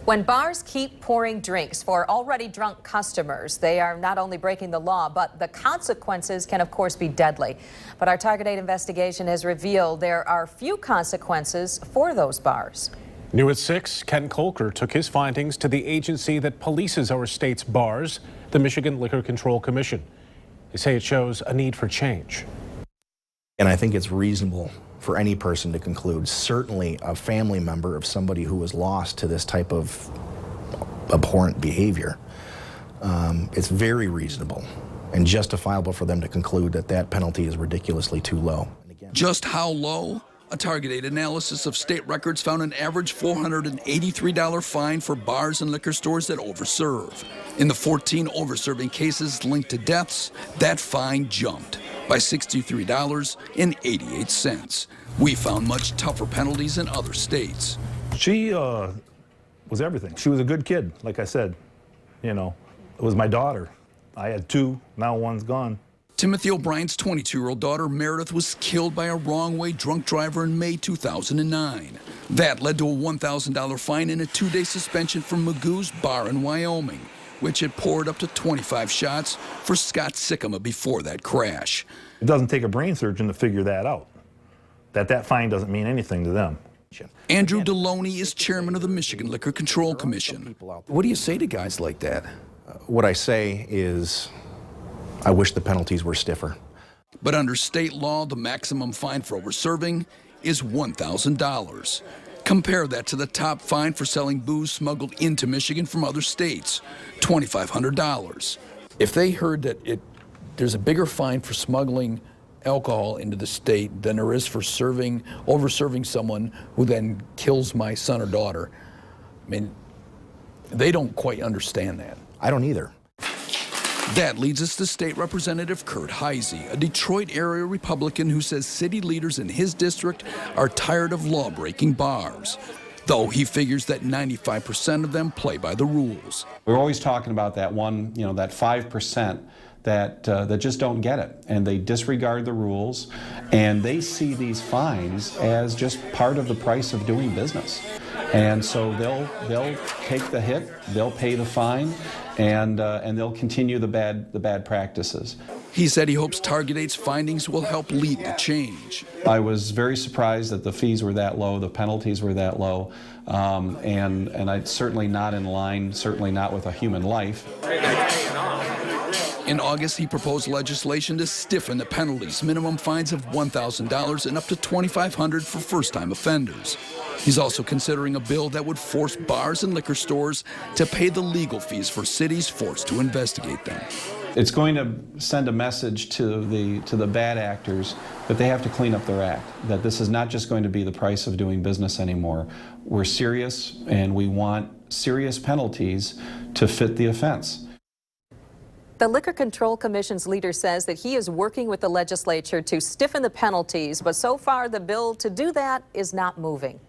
When bars keep pouring drinks for already drunk customers, they are not only breaking the law, but the consequences can, of course, be deadly. But our Target 8 investigation has revealed there are few consequences for those bars. New at 6, Ken Kolker took his findings to the agency that polices our state's bars, the Michigan Liquor Control Commission. They say it shows a need for change. And I think it's reasonable for any person to conclude, certainly a family member of somebody who was lost to this type of abhorrent behavior. It's very reasonable and justifiable for them to conclude that that penalty is ridiculously too low. Just how low? A Target 8 analysis of state records found an average $483 fine for bars and liquor stores that overserve. In the 14 overserving cases linked to deaths, that fine jumped by $63.88. We found much tougher penalties in other states. She was everything. She was a good kid, like I said. You know, it was my daughter. I had two, now one's gone. Timothy O'Brien's 22-year-old daughter, Meredith, was killed by a wrong-way drunk driver in May 2009. That led to a $1,000 fine and a 2-day suspension from Magoo's Bar in Wyoming, which had poured up to 25 shots for Scott Sikkema before that crash. It doesn't take a brain surgeon to figure that out, that fine doesn't mean anything to them. Andrew Deloney is chairman of the Michigan Liquor Control Commission. What do you say to guys like that? What I say is, I wish the penalties were stiffer. But under state law, the maximum fine for overserving is $1,000. Compare that to the top fine for selling booze smuggled into Michigan from other states, $2,500. If they heard that there's a bigger fine for smuggling alcohol into the state than there is for overserving someone who then kills my son or daughter, I mean, they don't quite understand that. I don't either. That leads us to State Representative Kurt Heisey, a Detroit area Republican who says city leaders in his district are tired of law-breaking bars, though he figures that 95% of them play by the rules. We're always talking about that one, that 5% that just don't get it, and they disregard the rules, and they see these fines as just part of the price of doing business. And so they'll take the hit, they'll pay the fine, and they'll continue the bad practices. He said he hopes Target 8's findings will help lead the change. I was very surprised that the fees were that low, the penalties were that low, and it's certainly not in line, certainly not with a human life. In August, he proposed legislation to stiffen the penalties, minimum fines of $1,000 and up to $2,500 for first-time offenders. He's also considering a bill that would force bars and liquor stores to pay the legal fees for cities forced to investigate them. It's going to send a message to the bad actors that they have to clean up their act, that this is not just going to be the price of doing business anymore. We're serious, and we want serious penalties to fit the offense. The Liquor Control Commission's leader says that he is working with the legislature to stiffen the penalties, but so far the bill to do that is not moving.